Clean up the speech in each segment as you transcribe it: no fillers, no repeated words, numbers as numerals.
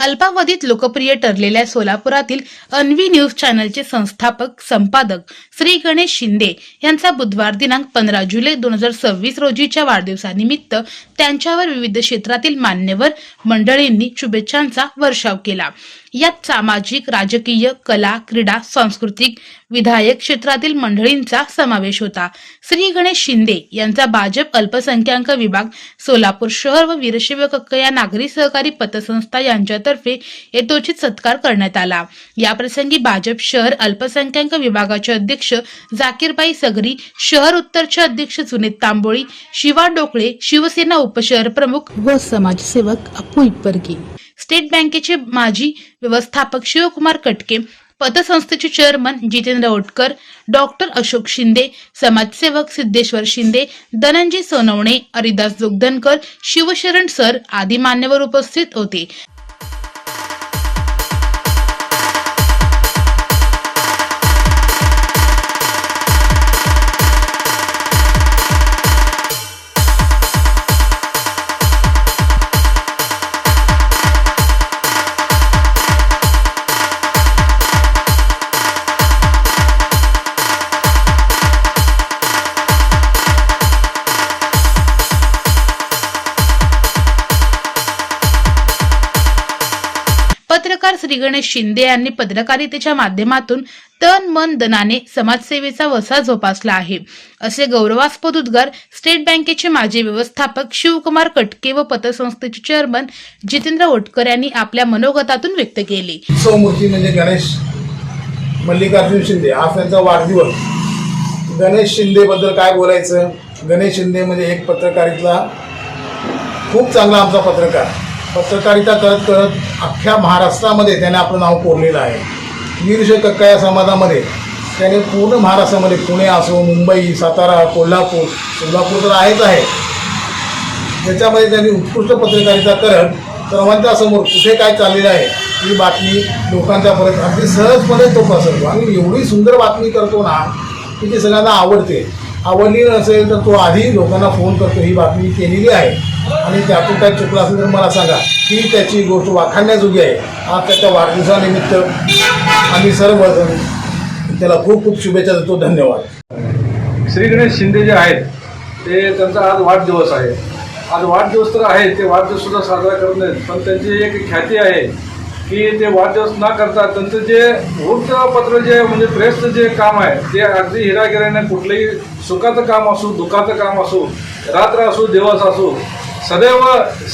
अल्पावधीत लोकप्रिय ठरलेल्या सोलापुरातील अन्वी न्यूज चॅनलचे संस्थापक संपादक श्री गणेश शिंदे यांचा बुधवार दिनांक 15 जुलै 2026 रोजीच्या वाढदिवसानिमित्त त्यांच्यावर विविध क्षेत्रातील मान्यवर मंडळींनी शुभेच्छांचा वर्षाव केला। यात सामाजिक, राजकीय, कला, क्रीडा, सांस्कृतिक, विधायक क्षेत्रातील मंडळींचा समावेश होता। श्री गणेश शिंदे यांचा भाजप अल्पसंख्याक विभाग सोलापूर शहर व वीरशैव कक्क या नागरी सहकारी पतसंस्था यांच्यातर्फे यथोचित सत्कार करण्यात आला। याप्रसंगी भाजप शहर अल्पसंख्याक विभागाचे अध्यक्ष जाकीरबाई सगरी, शहर उत्तरचे अध्यक्ष सुनीत तांबोळी, शिवा डोकळे, शिवसेना उपशहर प्रमुख व समाजसेवक अप्पू इप्परगी, स्टेट बँकेचे माजी व्यवस्थापक शिवकुमार कटके, पतसंस्थेचे चेअरमन जितेंद्र ओटकर, डॉक्टर अशोक शिंदे, समाजसेवक सिद्धेश्वर शिंदे, धनंजय सोनवणे, हरिदास जोगदनकर, शिवशरण सर आदी मान्यवर उपस्थित होते। पत्रकार श्री गणेश शिंदे यांनी पत्रकारितेच्या माध्यमातून तन मन धनाने समाजसेवेचा वसा जोपासला आहे, असे गौरवास्पद उद्गार स्टेट बँकेचे माजी व्यवस्थापक शिवकुमार कटके व पतसंस्थेचे चेअरमन जितेंद्र ओटकर यांनी आपल्या मनोगतातून व्यक्त केले। मूर्ती म्हणजे गणेश मल्लिकार्जुन शिंदे, आज त्यांचा वाढदिवस। गणेश शिंदे बद्दल काय बोलायचं? गणेश शिंदे म्हणजे एक पत्रकारितेतला खूप चांगला आमचा पत्रकारिता करत करत अख्ख्या महाराष्ट्रामध्ये त्याने आपलं नाव कोरलेलं आहे। वीरशैव कक्का या समाजामध्ये त्याने पूर्ण महाराष्ट्रामध्ये, पुणे असो, मुंबई, सातारा, कोल्हापूर, सोलापूर तर आहेच आहे, त्याच्यामध्ये त्यांनी उत्कृष्ट पत्रकारिता करत सर्वांच्यासमोर कुठे काय चाललेलं आहे ही बातमी लोकांच्यापर्यंत अगदी सहजपणे तो पसरतो आणि एवढी सुंदर बातमी करतो ना की ती सगळ्यांना आवडते। आवडली नसेल तर तो आधी लोकांना फोन करतो, ही बातमी केलेली आहे आणि त्यातून काय चुकलं असेल तर मला सांगा, ही त्याची गोष्ट वाखाणण्याजोगी आहे। आज त्याच्या वाढदिवसानिमित्त आम्ही सर्वजण त्याला खूप खूप शुभेच्छा देतो। धन्यवाद। श्री गणेश शिंदे जे आहेत ते त्यांचा आज वाढदिवस आहे। आज वाढदिवस तर आहे, ते वाढदिवस सुद्धा साजरा करत नाहीत, पण त्यांची एक ख्याती आहे की ते वाढदिवस न करता त्यांचं जे वृत्तपत्र जे म्हणजे प्रेसचं जे काम आहे ते अगदी हिरागिराने कुठलंही सुखाचं काम असो, दुःखाचं काम असो, रात्र असो, दिवस असो, सदैव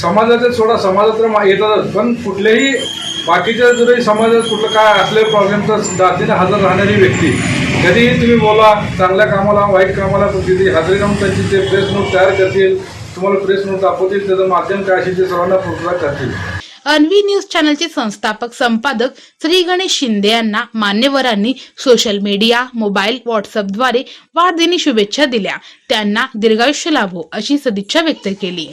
समाजाचे सोडा समाजात येतातच, पण कुठल्याही बाकीच्या जरी समाजात कुठलं काय असले प्रॉब्लेम तर दातीने हजर राहणारी व्यक्ती, कधीही तुम्ही बोला, चांगल्या कामाला वाईट कामाला तिथे हजेरी लावून त्यांची ते प्रेस नोट तयार करतील, तुम्हाला प्रेस नोट दाखवतील, त्याचं माध्यम काय असेल ते सर्वांना पुरवठा करतील। अन्वी न्यूज चॅनलचे संस्थापक संपादक श्री गणेश शिंदे यांना मान्यवरांनी सोशल मीडिया, मोबाईल, व्हॉट्सअपद्वारे वाढदिनी शुभेच्छा दिल्या। त्यांना दीर्घायुष्य लाभो अशी सदिच्छा व्यक्त केली।